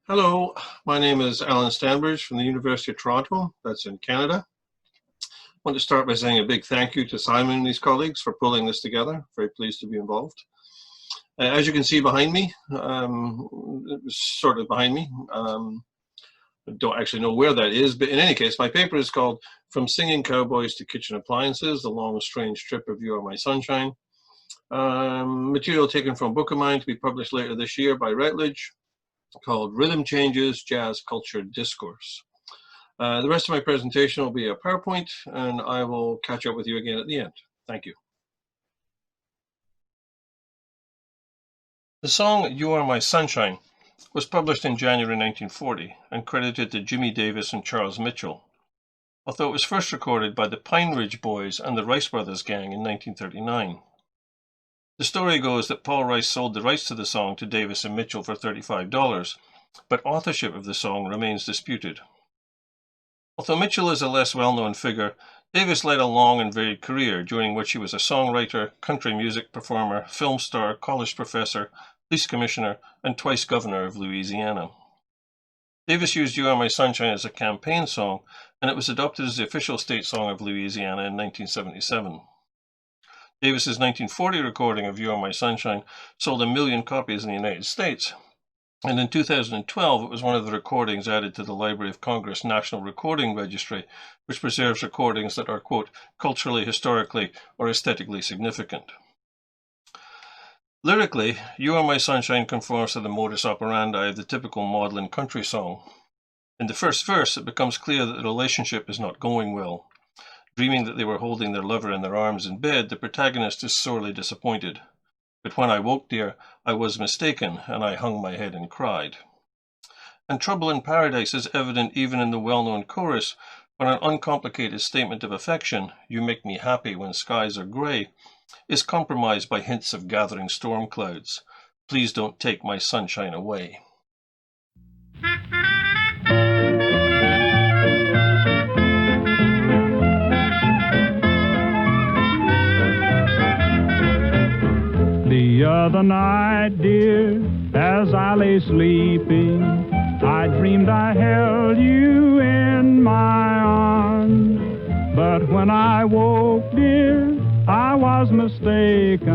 Hello, my name is Alan Stanbridge from the University of Toronto, that's in Canada. I want to start by saying a big thank you to Simon and his colleagues for pulling this together. Very pleased to be involved. As you can see behind me, it was sort of behind me. I don't actually know where that is, but in any case, my paper is called From Singing Cowboys to Kitchen Appliances, The Long Strange Trip of You Are My Sunshine. Material taken from a book of mine to be published later this year by Routledge, called Rhythm Changes, Jazz Culture Discourse. The rest of my presentation will be a PowerPoint, and I will catch up with you again at the end. Thank you. The song You Are My Sunshine was published in January 1940 and credited to Jimmy Davis and Charles Mitchell, although it was first recorded by the Pine Ridge Boys and the Rice Brothers Gang in 1939. The story goes that Paul Rice sold the rights to the song to Davis and Mitchell for $35, but authorship of the song remains disputed. Although Mitchell is a less well-known figure, Davis led a long and varied career during which he was a songwriter, country music performer, film star, college professor, police commissioner, and twice governor of Louisiana. Davis used You Are My Sunshine as a campaign song, and it was adopted as the official state song of Louisiana in 1977. Davis's 1940 recording of You Are My Sunshine sold 1 million copies in the United States, and in 2012 it was one of the recordings added to the Library of Congress National Recording Registry, which preserves recordings that are, quote, culturally, historically, or aesthetically significant. Lyrically, You Are My Sunshine conforms to the modus operandi of the typical maudlin country song. In the first verse, it becomes clear that the relationship is not going well. Dreaming that they were holding their lover in their arms in bed, the protagonist is sorely disappointed. But when I woke, dear, I was mistaken, and I hung my head and cried. And trouble in paradise is evident even in the well-known chorus, when an uncomplicated statement of affection, you make me happy when skies are grey, is compromised by hints of gathering storm clouds. Please don't take my sunshine away. The other night, dear, as I lay sleeping, I dreamed I held you in my arms. But when I woke, dear, I was mistaken,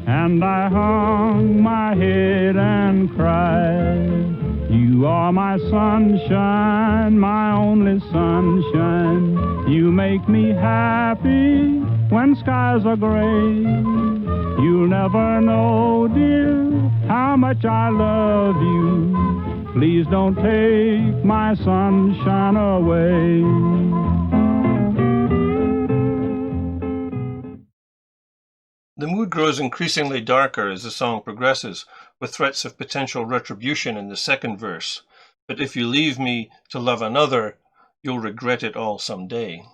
and I hung my head and cried. You are my sunshine, my only sunshine. You make me happy when skies are gray. You'll never know, dear, how much I love you. Please don't take my sunshine away. The mood grows increasingly darker as the song progresses, with threats of potential retribution in the second verse. But if you leave me to love another, you'll regret it all someday.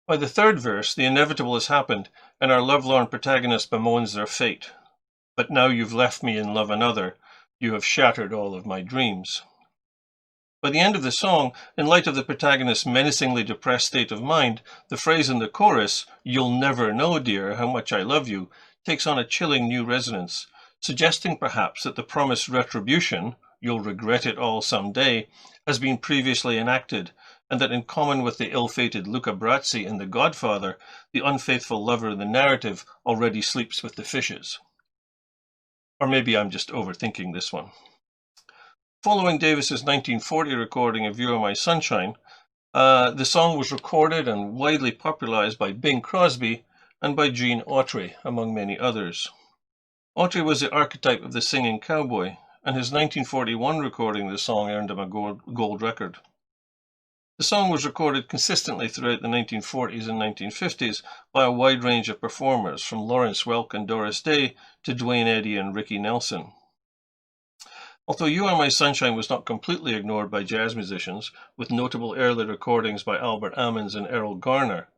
By the third verse, the inevitable has happened, and our lovelorn protagonist bemoans their fate. But now you've left me and love another, you have shattered all of my dreams. By the end of the song, in light of the protagonist's menacingly depressed state of mind, the phrase in the chorus, you'll never know, dear, how much I love you, takes on a chilling new resonance, suggesting perhaps that the promised retribution, you'll regret it all someday, has been previously enacted, and that in common with the ill-fated Luca Brasi in The Godfather, the unfaithful lover in the narrative already sleeps with the fishes. Or maybe I'm just overthinking this one. Following Davis's 1940 recording of You Are My Sunshine, the song was recorded and widely popularized by Bing Crosby and by Gene Autry, among many others. Autry was the archetype of the singing cowboy, and his 1941 recording of the song earned him a gold record. The song was recorded consistently throughout the 1940s and 1950s by a wide range of performers, from Lawrence Welk and Doris Day to Duane Eddy and Ricky Nelson. Although You Are My Sunshine was not completely ignored by jazz musicians, with notable early recordings by Albert Ammons and Errol Garner,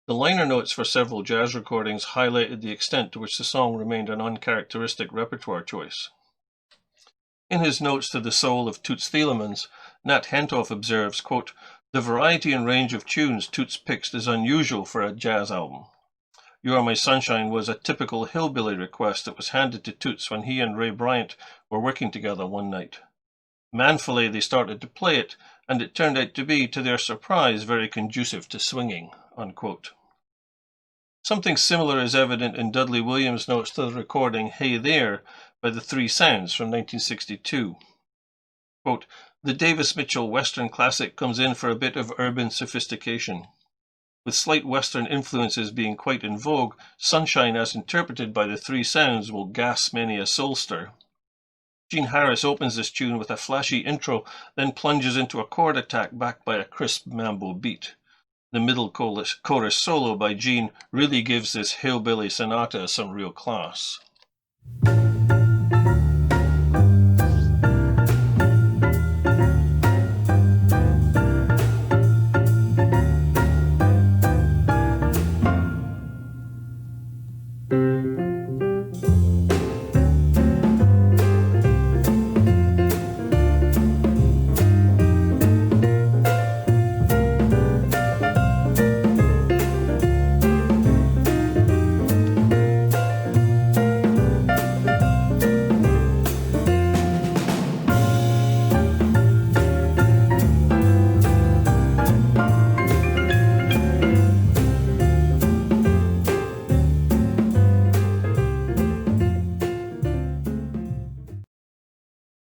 the liner notes for several jazz recordings highlighted the extent to which the song remained an uncharacteristic repertoire choice. In his notes to The Soul of Toots Thielemans, Nat Hentoff observes, quote, the variety and range of tunes Toots picked is unusual for a jazz album. You Are My Sunshine was a typical hillbilly request that was handed to Toots when he and Ray Bryant were working together one night. Manfully they started to play it, and it turned out to be, to their surprise, very conducive to swinging." Unquote. Something similar is evident in Dudley Williams' notes to the recording Hey There by the Three Sounds from 1962. Quote, "The Davis Mitchell Western classic comes in for a bit of urban sophistication. With slight Western influences being quite in vogue, Sunshine as interpreted by the Three Sounds will gas many a soulster. Gene Harris opens this tune with a flashy intro, then plunges into a chord attack backed by a crisp mambo beat. The middle chorus solo by Gene really gives this hillbilly sonata some real class."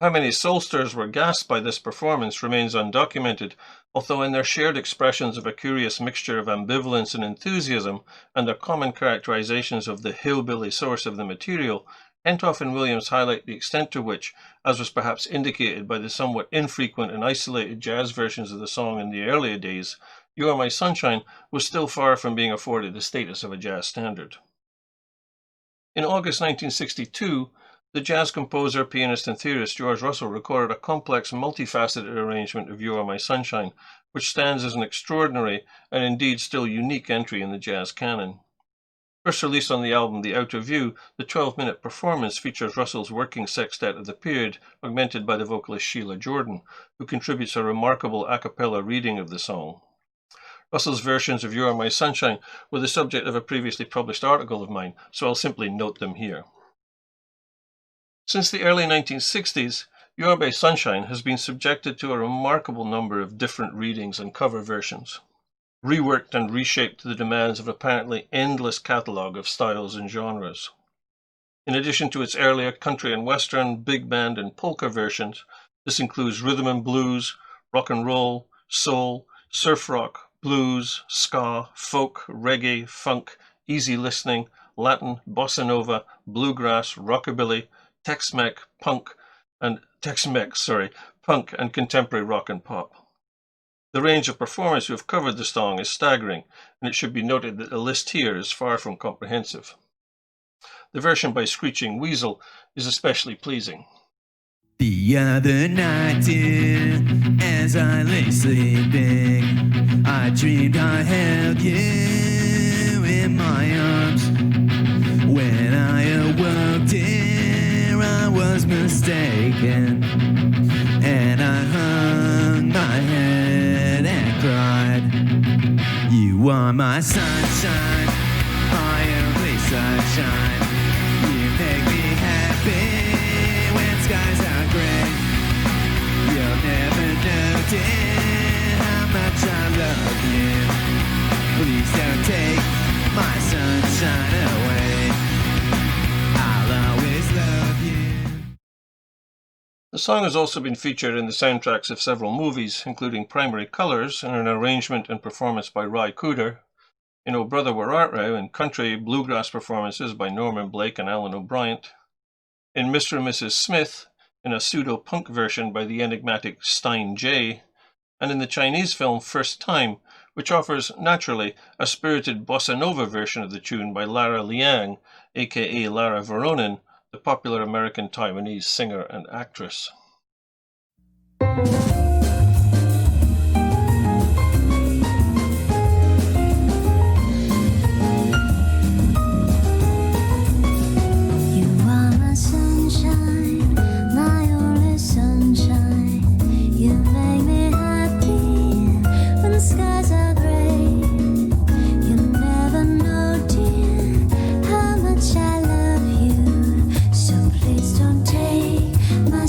How many soulsters were gasped by this performance remains undocumented, although in their shared expressions of a curious mixture of ambivalence and enthusiasm, and their common characterizations of the hillbilly source of the material, Hentoff and Williams highlight the extent to which, as was perhaps indicated by the somewhat infrequent and isolated jazz versions of the song in the earlier days, You Are My Sunshine was still far from being afforded the status of a jazz standard. In August 1962, the jazz composer, pianist, and theorist George Russell recorded a complex, multifaceted arrangement of You Are My Sunshine, which stands as an extraordinary and indeed still unique entry in the jazz canon. First released on the album The Outer View, the 12-minute performance features Russell's working sextet of the period, augmented by the vocalist Sheila Jordan, who contributes a remarkable a cappella reading of the song. Russell's versions of You Are My Sunshine were the subject of a previously published article of mine, so I'll simply note them here. Since the early 1960s, You Are My Sunshine has been subjected to a remarkable number of different readings and cover versions, reworked and reshaped to the demands of an apparently endless catalogue of styles and genres. In addition to its earlier country and western, big band, and polka versions, this includes rhythm and blues, rock and roll, soul, surf rock, blues, ska, folk, reggae, funk, easy listening, Latin, bossa nova, bluegrass, rockabilly, Tex-Mex, punk, and contemporary rock and pop. The range of performers who have covered the song is staggering, and it should be noted that the list here is far from comprehensive. The version by Screeching Weasel is especially pleasing. The other night, dear, as I lay sleeping, I dreamed I held you in my arms. When I awoke, dear, I was mistaken, and I hung my head and cried. You are my sunshine, my only sunshine. You make me happy when skies are gray. You'll never know, dear, how much I love you. Please don't take my sunshine away. I'll always love you. The song has also been featured in the soundtracks of several movies, including Primary Colors, and an arrangement and performance by Ry Cooder, in Oh Brother Where Art Thou, and country bluegrass performances by Norman Blake and Alan O'Brien, in Mr. and Mrs. Smith, in a pseudo-punk version by the enigmatic Stein J, and in the Chinese film First Time, which offers, naturally, a spirited bossa nova version of the tune by Lara Liang, aka Lara Veronin, the popular American Taiwanese singer and actress.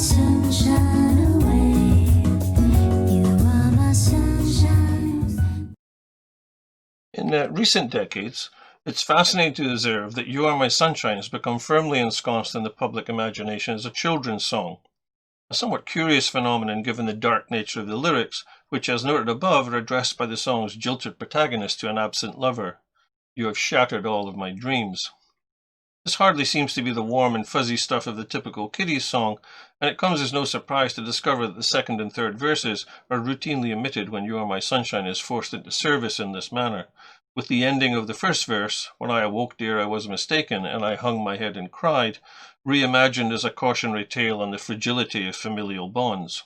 Sunshine away. recent decades, it's fascinating to observe that You Are My Sunshine has become firmly ensconced in the public imagination as a children's song. A somewhat curious phenomenon given the dark nature of the lyrics, which, as noted above, are addressed by the song's jilted protagonist to an absent lover. You have shattered all of my dreams. This hardly seems to be the warm and fuzzy stuff of the typical kiddies song, and it comes as no surprise to discover that the second and third verses are routinely omitted when You Are My Sunshine is forced into service in this manner, with the ending of the first verse, When I awoke, dear, I was mistaken, and I hung my head and cried, reimagined as a cautionary tale on the fragility of familial bonds.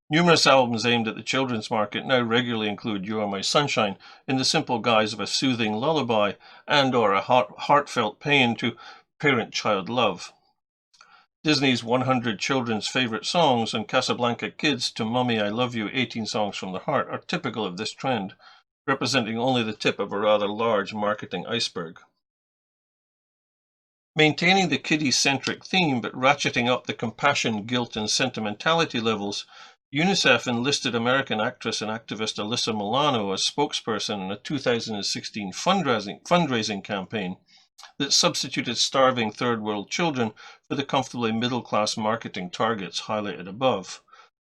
Numerous albums aimed at the children's market now regularly include You Are My Sunshine in the simple guise of a soothing lullaby and or a heartfelt paean to parent-child love. Disney's 100 Children's Favorite Songs and Casablanca Kids' To Mommy I Love You 18 Songs from the Heart are typical of this trend, representing only the tip of a rather large marketing iceberg. Maintaining the kiddie-centric theme but ratcheting up the compassion, guilt, and sentimentality levels, UNICEF enlisted American actress and activist Alyssa Milano as spokesperson in a 2016 fundraising campaign that substituted starving third world children for the comfortably middle-class marketing targets highlighted above,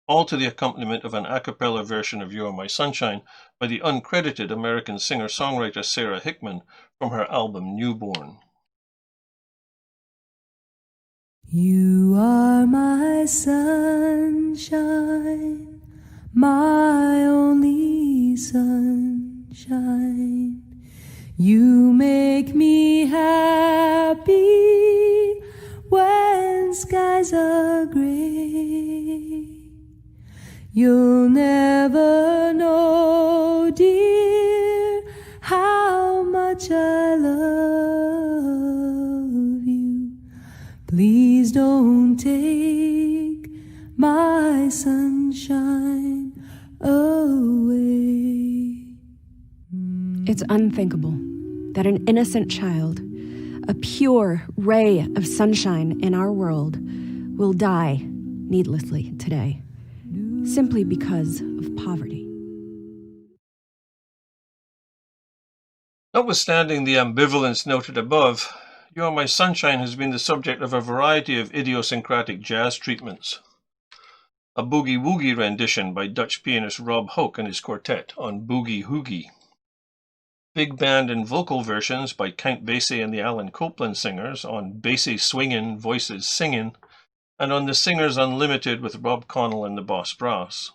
all to the accompaniment of an a cappella version of You Are My Sunshine by the uncredited American singer-songwriter Sarah Hickman from her album Newborn. You are my sunshine, my only sunshine. You make me happy when skies are gray. You'll never know, dear, how much I love you. Please don't take my sunshine away. It's unthinkable that an innocent child, a pure ray of sunshine in our world, will die needlessly today, simply because of poverty. Notwithstanding the ambivalence noted above, You Are My Sunshine has been the subject of a variety of idiosyncratic jazz treatments. A boogie-woogie rendition by Dutch pianist Rob Hoke and his quartet on Boogie Hoogie. Big band and vocal versions by Count Basie and the Alan Copland Singers on Basie Swingin', Voices Singin', and on The Singers Unlimited with Rob Connell and the Boss Brass.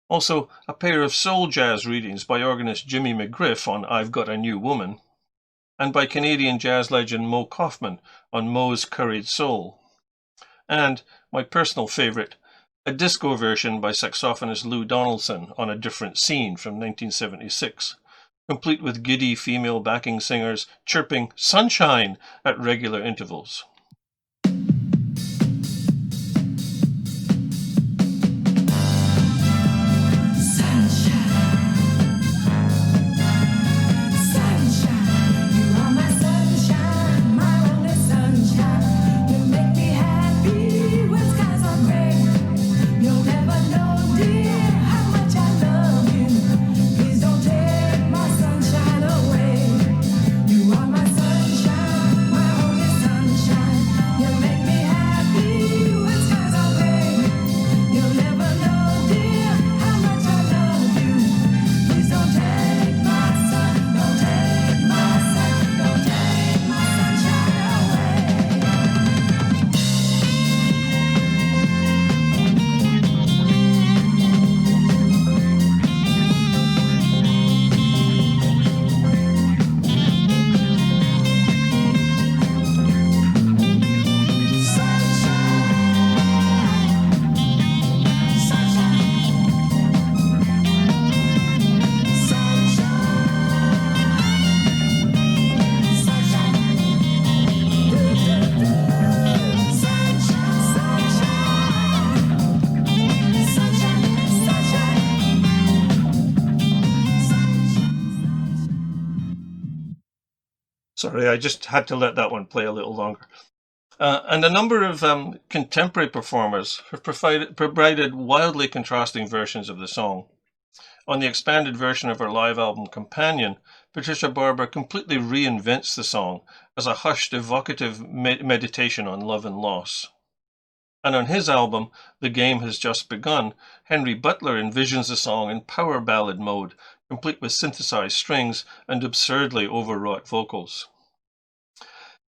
Also, a pair of soul jazz readings by organist Jimmy McGriff on I've Got a New Woman, and by Canadian jazz legend Mo Kaufman on Mo's Curried Soul. And, my personal favourite, a disco version by saxophonist Lou Donaldson on A Different Scene from 1976, complete with giddy female backing singers chirping "Sunshine" at regular intervals. Sorry, I just had to let that one play a little longer. And a number of contemporary performers have provided wildly contrasting versions of the song. On the expanded version of her live album Companion, Patricia Barber completely reinvents the song as a hushed, evocative meditation on love and loss. And on his album, The Game Has Just Begun, Henry Butler envisions the song in power ballad mode, complete with synthesized strings and absurdly overwrought vocals.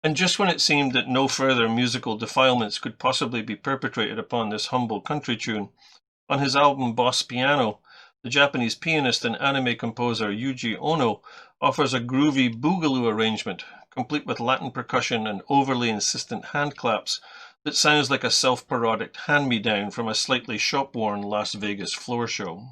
And just when it seemed that no further musical defilements could possibly be perpetrated upon this humble country tune, on his album Boss Piano, the Japanese pianist and anime composer Yuji Ono offers a groovy boogaloo arrangement, complete with Latin percussion and overly insistent hand claps, that sounds like a self-parodic hand-me-down from a slightly shop-worn Las Vegas floor show.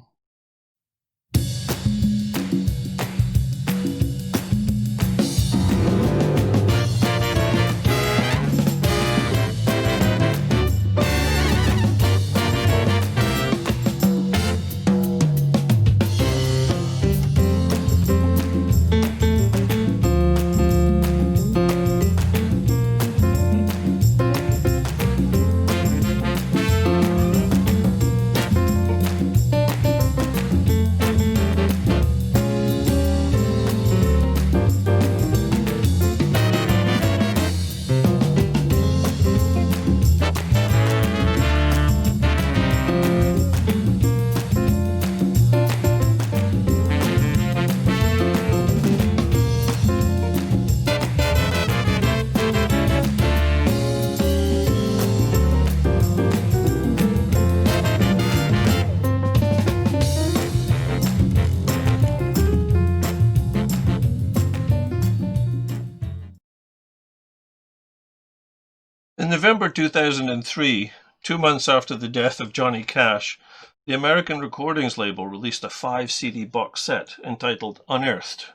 In November 2003, 2 months after the death of Johnny Cash, the American Recordings label released a 5-CD box set entitled Unearthed,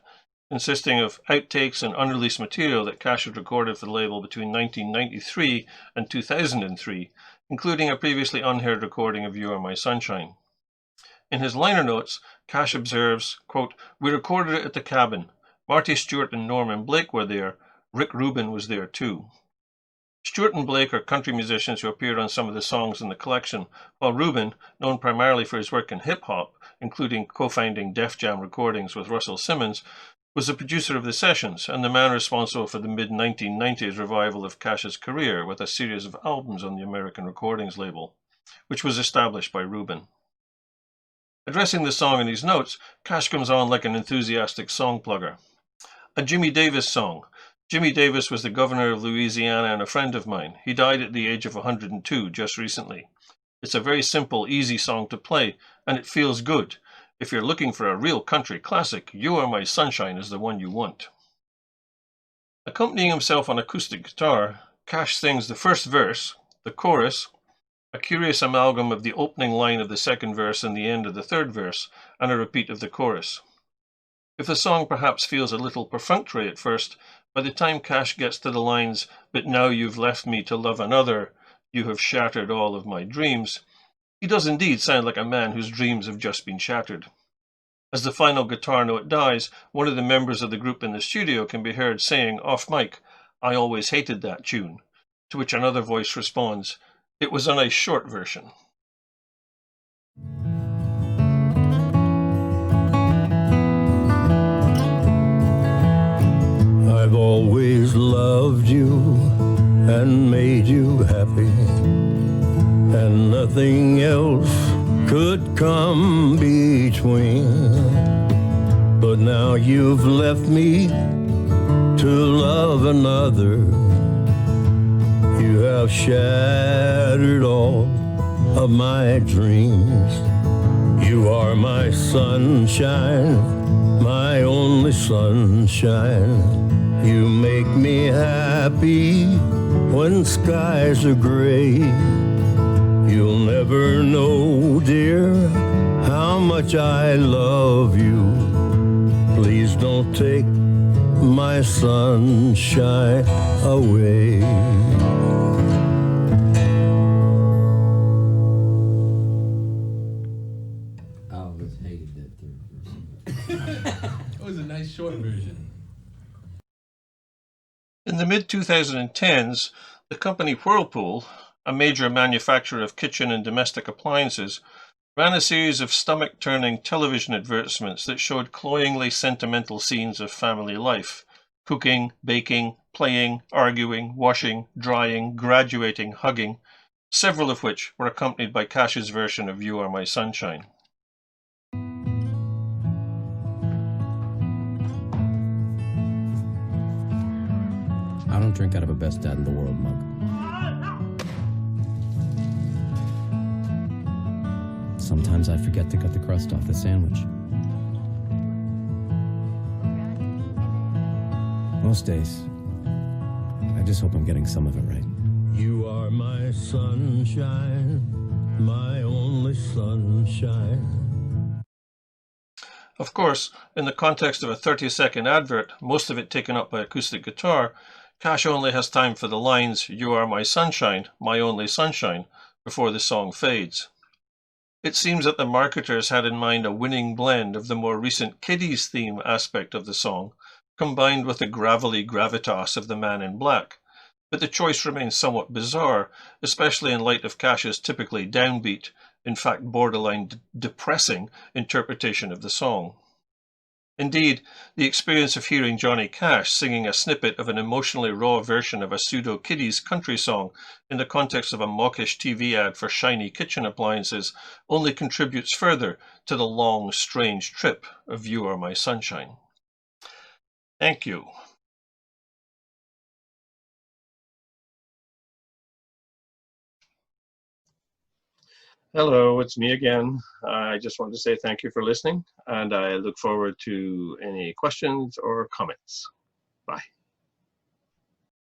consisting of outtakes and unreleased material that Cash had recorded for the label between 1993 and 2003, including a previously unheard recording of You Are My Sunshine. In his liner notes, Cash observes, quote, "We recorded it at the cabin. Marty Stewart and Norman Blake were there. Rick Rubin was there too." Stewart and Blake are country musicians who appeared on some of the songs in the collection, while Rubin, known primarily for his work in hip-hop, including co-founding Def Jam Recordings with Russell Simmons, was the producer of the sessions and the man responsible for the mid-1990s revival of Cash's career with a series of albums on the American Recordings label, which was established by Rubin. Addressing the song in his notes, Cash comes on like an enthusiastic song plugger. A Jimmy Davis song. Jimmy Davis was the governor of Louisiana and a friend of mine. He died at the age of 102 just recently. It's a very simple, easy song to play, and it feels good. If you're looking for a real country classic, You Are My Sunshine is the one you want. Accompanying himself on acoustic guitar, Cash sings the first verse, the chorus, a curious amalgam of the opening line of the second verse and the end of the third verse, and a repeat of the chorus. If the song perhaps feels a little perfunctory at first, by the time Cash gets to the lines, "But now you've left me to love another, you have shattered all of my dreams," he does indeed sound like a man whose dreams have just been shattered. As the final guitar note dies, one of the members of the group in the studio can be heard saying off mic, "I always hated that tune," to which another voice responds, "It was a nice short version." I've always loved you and made you happy, and nothing else could come between. But now you've left me to love another. You have shattered all of my dreams. You are my sunshine, my only sunshine. You make me happy when skies are gray. You'll never know, dear, how much I love you. Please don't take my sunshine away. I always hated that third verse. It was a nice short version. In the mid-2010s, the company Whirlpool, a major manufacturer of kitchen and domestic appliances, ran a series of stomach-turning television advertisements that showed cloyingly sentimental scenes of family life: cooking, baking, playing, arguing, washing, drying, graduating, hugging, several of which were accompanied by Cash's version of You Are My Sunshine. I don't drink out of a best dad in the world mug. Sometimes I forget to cut the crust off the sandwich. Most days, I just hope I'm getting some of it right. You are my sunshine, my only sunshine. Of course, in the context of a 30-second advert, most of it taken up by acoustic guitar, Cash only has time for the lines, "You are my sunshine, my only sunshine," before the song fades. It seems that the marketers had in mind a winning blend of the more recent Kiddies theme aspect of the song, combined with the gravelly gravitas of the Man in Black, but the choice remains somewhat bizarre, especially in light of Cash's typically downbeat, in fact borderline depressing, interpretation of the song. Indeed, the experience of hearing Johnny Cash singing a snippet of an emotionally raw version of a pseudo-kiddies country song in the context of a mawkish TV ad for shiny kitchen appliances only contributes further to the long, strange trip of You Are My Sunshine. Thank you. Hello, it's me again. I just want to say thank you for listening, and I look forward to any questions or comments. Bye.